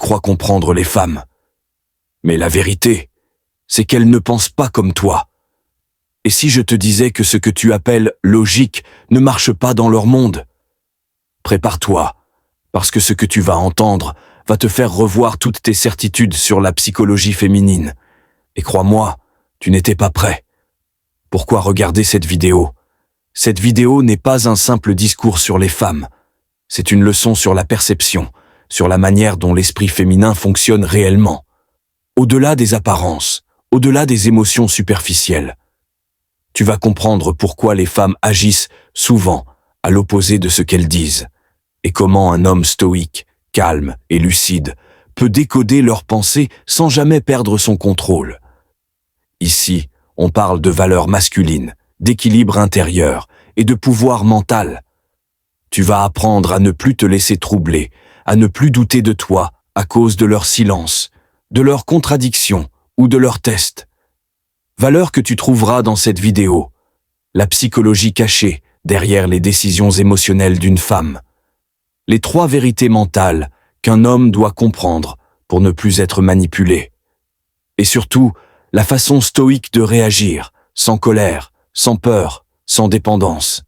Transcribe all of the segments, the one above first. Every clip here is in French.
crois comprendre les femmes. Mais la vérité, c'est qu'elles ne pensent pas comme toi. Et si je te disais que ce que tu appelles logique ne marche pas dans leur monde? Prépare-toi, parce que ce que tu vas entendre va te faire revoir toutes tes certitudes sur la psychologie féminine. Et crois-moi, tu n'étais pas prêt. Pourquoi regarder cette vidéo? Cette vidéo n'est pas un simple discours sur les femmes. C'est une leçon sur la perception, sur la manière dont l'esprit féminin fonctionne réellement. Au-delà des apparences, au-delà des émotions superficielles. Tu vas comprendre pourquoi les femmes agissent souvent à l'opposé de ce qu'elles disent, et comment un homme stoïque, calme et lucide peut décoder leurs pensées sans jamais perdre son contrôle. Ici, on parle de valeurs masculines, d'équilibre intérieur et de pouvoir mental. Tu vas apprendre à ne plus te laisser troubler, à ne plus douter de toi à cause de leur silence, de leurs contradictions ou de leurs tests. Valeurs que tu trouveras dans cette vidéo. La psychologie cachée derrière les décisions émotionnelles d'une femme. Les 3 vérités mentales qu'un homme doit comprendre pour ne plus être manipulé. Et surtout, la façon stoïque de réagir, sans colère, sans peur, sans dépendance.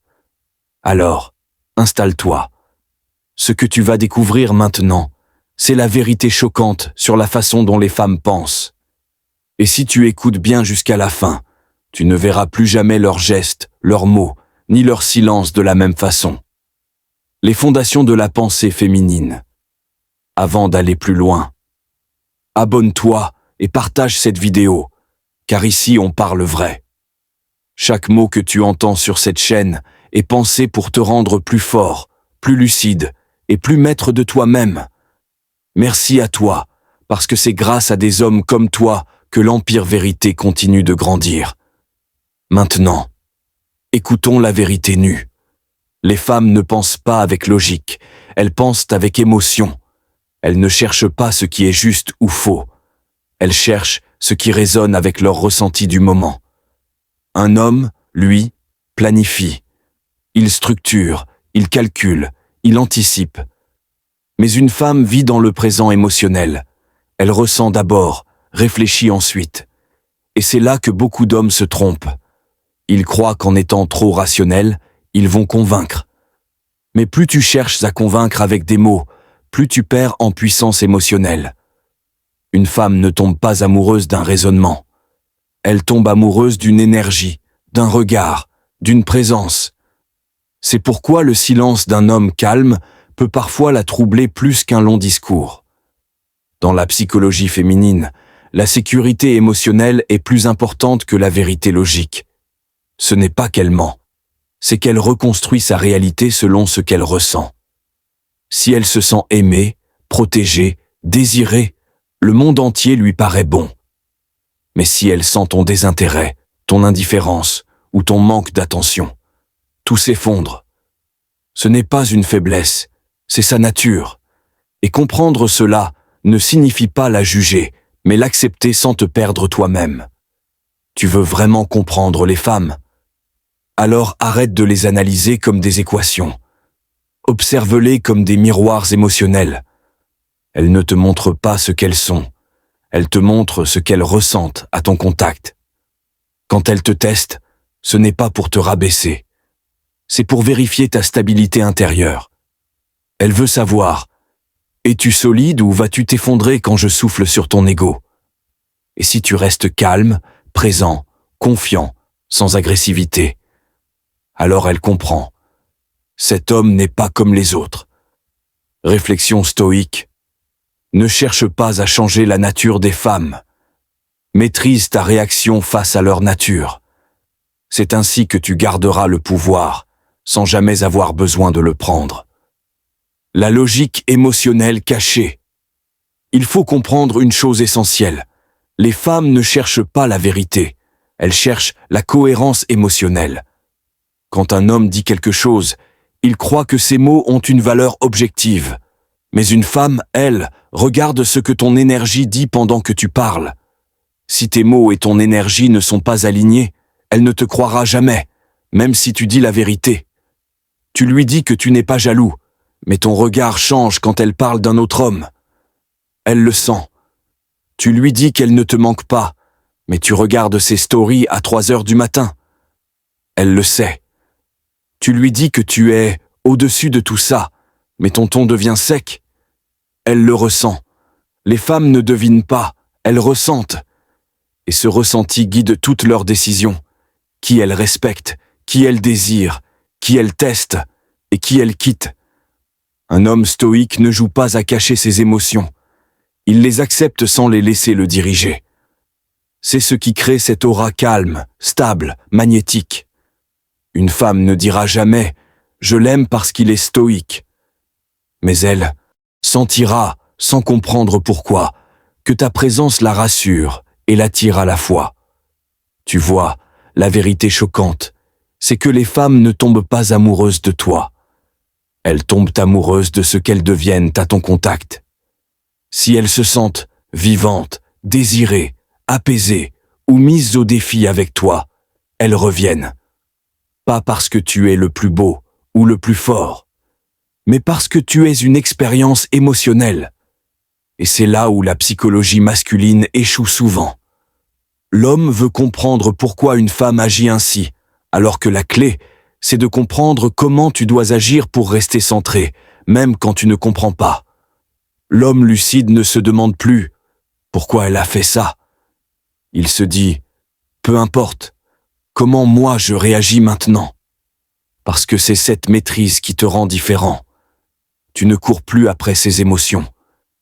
Alors, installe-toi. Ce que tu vas découvrir maintenant, c'est la vérité choquante sur la façon dont les femmes pensent. Et si tu écoutes bien jusqu'à la fin, tu ne verras plus jamais leurs gestes, leurs mots, ni leur silence de la même façon. Les fondations de la pensée féminine. Avant d'aller plus loin, abonne-toi et partage cette vidéo, car ici on parle vrai. Chaque mot que tu entends sur cette chaîne est pensé pour te rendre plus fort, plus lucide et plus maître de toi-même. Merci à toi, parce que c'est grâce à des hommes comme toi que l'Empire Vérité continue de grandir. Maintenant, écoutons la vérité nue. Les femmes ne pensent pas avec logique, elles pensent avec émotion. Elles ne cherchent pas ce qui est juste ou faux. Elles cherchent ce qui résonne avec leur ressenti du moment. Un homme, lui, planifie. Il structure, il calcule, il anticipe. Mais une femme vit dans le présent émotionnel. Elle ressent d'abord, réfléchit ensuite. Et c'est là que beaucoup d'hommes se trompent. Ils croient qu'en étant trop rationnels, ils vont convaincre. Mais plus tu cherches à convaincre avec des mots, plus tu perds en puissance émotionnelle. Une femme ne tombe pas amoureuse d'un raisonnement. Elle tombe amoureuse d'une énergie, d'un regard, d'une présence. C'est pourquoi le silence d'un homme calme peut parfois la troubler plus qu'un long discours. Dans la psychologie féminine, la sécurité émotionnelle est plus importante que la vérité logique. Ce n'est pas qu'elle ment, c'est qu'elle reconstruit sa réalité selon ce qu'elle ressent. Si elle se sent aimée, protégée, désirée, le monde entier lui paraît bon. Mais si elle sent ton désintérêt, ton indifférence ou ton manque d'attention, tout s'effondre. Ce n'est pas une faiblesse, c'est sa nature. Et comprendre cela ne signifie pas la juger, mais l'accepter sans te perdre toi-même. Tu veux vraiment comprendre les femmes? Alors arrête de les analyser comme des équations. Observe-les comme des miroirs émotionnels. Elles ne te montrent pas ce qu'elles sont. Elles te montrent ce qu'elles ressentent à ton contact. Quand elles te testent, ce n'est pas pour te rabaisser. C'est pour vérifier ta stabilité intérieure. Elle veut savoir, es-tu solide ou vas-tu t'effondrer quand je souffle sur ton ego? Et si tu restes calme, présent, confiant, sans agressivité, alors elle comprend. Cet homme n'est pas comme les autres. Réflexion stoïque. Ne cherche pas à changer la nature des femmes. Maîtrise ta réaction face à leur nature. C'est ainsi que tu garderas le pouvoir, sans jamais avoir besoin de le prendre. La logique émotionnelle cachée. Il faut comprendre une chose essentielle. Les femmes ne cherchent pas la vérité. Elles cherchent la cohérence émotionnelle. Quand un homme dit quelque chose, il croit que ses mots ont une valeur objective. Mais une femme, elle, regarde ce que ton énergie dit pendant que tu parles. Si tes mots et ton énergie ne sont pas alignés, elle ne te croira jamais, même si tu dis la vérité. Tu lui dis que tu n'es pas jaloux, mais ton regard change quand elle parle d'un autre homme. Elle le sent. Tu lui dis qu'elle ne te manque pas, mais tu regardes ses stories à 3 heures du matin. Elle le sait. Tu lui dis que tu es au-dessus de tout ça, mais ton ton devient sec. Elle le ressent. Les femmes ne devinent pas, elles ressentent. Et ce ressenti guide toutes leurs décisions. Qui elles respectent, qui elles désirent, qui elles testent et qui elles quittent. Un homme stoïque ne joue pas à cacher ses émotions. Il les accepte sans les laisser le diriger. C'est ce qui crée cette aura calme, stable, magnétique. Une femme ne dira jamais « je l'aime parce qu'il est stoïque ». Mais elle sentira, sans comprendre pourquoi, que ta présence la rassure et l'attire à la fois. Tu vois, la vérité choquante, c'est que les femmes ne tombent pas amoureuses de toi. Elles tombent amoureuses de ce qu'elles deviennent à ton contact. Si elles se sentent vivantes, désirées, apaisées ou mises au défi avec toi, elles reviennent. Pas parce que tu es le plus beau ou le plus fort, mais parce que tu es une expérience émotionnelle. Et c'est là où la psychologie masculine échoue souvent. L'homme veut comprendre pourquoi une femme agit ainsi, alors que la clé, c'est de comprendre comment tu dois agir pour rester centré, même quand tu ne comprends pas. L'homme lucide ne se demande plus « pourquoi elle a fait ça ?» Il se dit « peu importe, comment moi je réagis maintenant ?» Parce que c'est cette maîtrise qui te rend différent. Tu ne cours plus après ses émotions.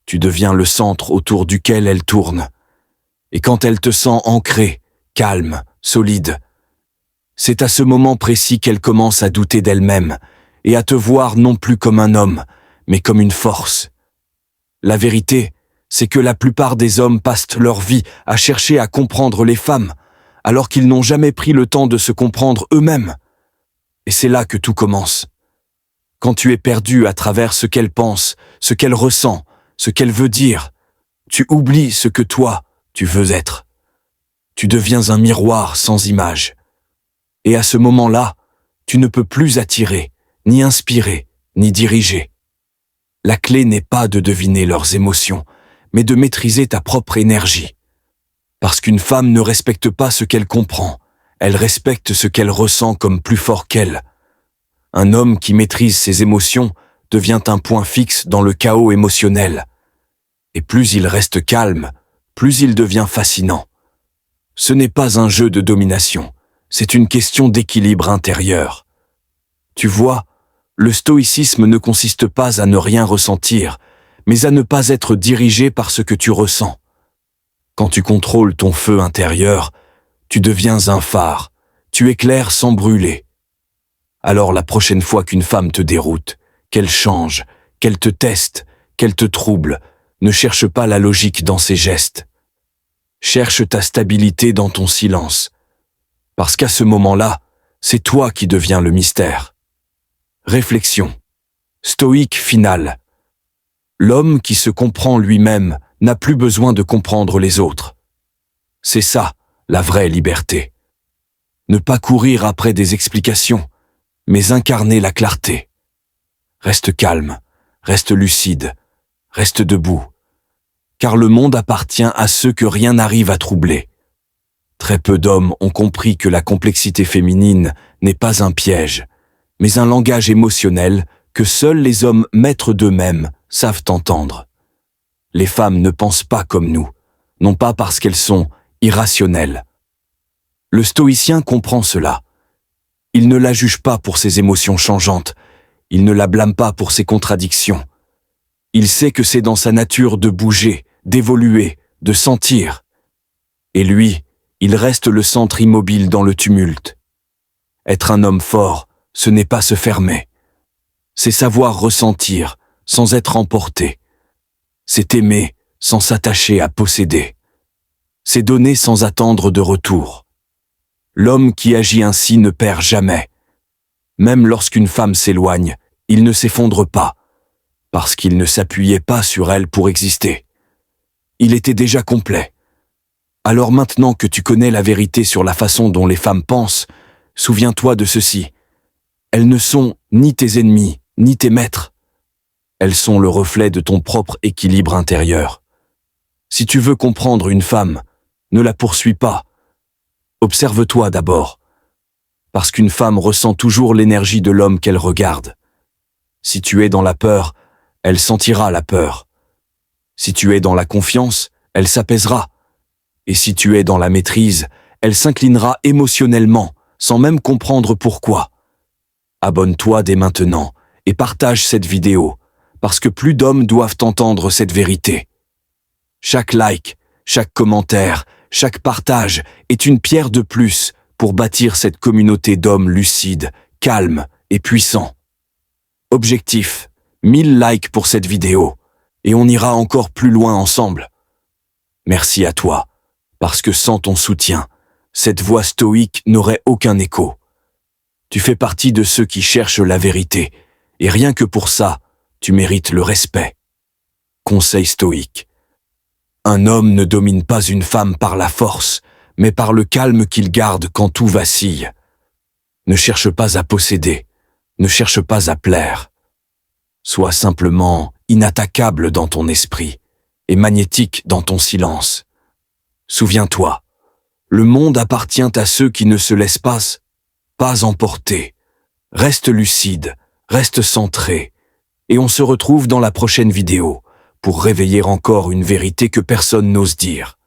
Tu deviens le centre autour duquel elle tourne. Et quand elle te sent ancré, calme, solide, c'est à ce moment précis qu'elle commence à douter d'elle-même et à te voir non plus comme un homme, mais comme une force. La vérité, c'est que la plupart des hommes passent leur vie à chercher à comprendre les femmes, alors qu'ils n'ont jamais pris le temps de se comprendre eux-mêmes. Et c'est là que tout commence. Quand tu es perdu à travers ce qu'elle pense, ce qu'elle ressent, ce qu'elle veut dire, tu oublies ce que toi, tu veux être. Tu deviens un miroir sans image. Et à ce moment-là, tu ne peux plus attirer, ni inspirer, ni diriger. La clé n'est pas de deviner leurs émotions, mais de maîtriser ta propre énergie. Parce qu'une femme ne respecte pas ce qu'elle comprend, elle respecte ce qu'elle ressent comme plus fort qu'elle. Un homme qui maîtrise ses émotions devient un point fixe dans le chaos émotionnel. Et plus il reste calme, plus il devient fascinant. Ce n'est pas un jeu de domination, c'est une question d'équilibre intérieur. Tu vois, le stoïcisme ne consiste pas à ne rien ressentir, mais à ne pas être dirigé par ce que tu ressens. Quand tu contrôles ton feu intérieur, tu deviens un phare, tu éclaires sans brûler. Alors la prochaine fois qu'une femme te déroute, qu'elle change, qu'elle te teste, qu'elle te trouble, ne cherche pas la logique dans ses gestes. Cherche ta stabilité dans ton silence. Parce qu'à ce moment-là, c'est toi qui deviens le mystère. Réflexion. Stoïque finale. L'homme qui se comprend lui-même n'a plus besoin de comprendre les autres. C'est ça, la vraie liberté. Ne pas courir après des explications, mais incarner la clarté. Reste calme, reste lucide, reste debout. Car le monde appartient à ceux que rien n'arrive à troubler. Très peu d'hommes ont compris que la complexité féminine n'est pas un piège, mais un langage émotionnel que seuls les hommes maîtres d'eux-mêmes savent entendre. Les femmes ne pensent pas comme nous, non pas parce qu'elles sont irrationnelles. Le stoïcien comprend cela. Il ne la juge pas pour ses émotions changeantes, il ne la blâme pas pour ses contradictions. Il sait que c'est dans sa nature de bouger, d'évoluer, de sentir. Et lui, il reste le centre immobile dans le tumulte. Être un homme fort, ce n'est pas se fermer. C'est savoir ressentir sans être emporté. C'est aimer sans s'attacher à posséder. C'est donner sans attendre de retour. L'homme qui agit ainsi ne perd jamais. Même lorsqu'une femme s'éloigne, il ne s'effondre pas, parce qu'il ne s'appuyait pas sur elle pour exister. Il était déjà complet. Alors maintenant que tu connais la vérité sur la façon dont les femmes pensent, souviens-toi de ceci. Elles ne sont ni tes ennemis, ni tes maîtres. Elles sont le reflet de ton propre équilibre intérieur. Si tu veux comprendre une femme, ne la poursuis pas. Observe-toi d'abord. Parce qu'une femme ressent toujours l'énergie de l'homme qu'elle regarde. Si tu es dans la peur, elle sentira la peur. Si tu es dans la confiance, elle s'apaisera. Et si tu es dans la maîtrise, elle s'inclinera émotionnellement, sans même comprendre pourquoi. Abonne-toi dès maintenant et partage cette vidéo, parce que plus d'hommes doivent entendre cette vérité. Chaque like, chaque commentaire, chaque partage est une pierre de plus pour bâtir cette communauté d'hommes lucides, calmes et puissants. Objectif, 1000 likes pour cette vidéo, et on ira encore plus loin ensemble. Merci à toi, parce que sans ton soutien, cette voix stoïque n'aurait aucun écho. Tu fais partie de ceux qui cherchent la vérité, et rien que pour ça, tu mérites le respect. Conseil stoïque. Un homme ne domine pas une femme par la force, mais par le calme qu'il garde quand tout vacille. Ne cherche pas à posséder, ne cherche pas à plaire. Sois simplement inattaquable dans ton esprit et magnétique dans ton silence. Souviens-toi, le monde appartient à ceux qui ne se laissent pas emporter. Reste lucide, reste centré, et on se retrouve dans la prochaine vidéo pour réveiller encore une vérité que personne n'ose dire.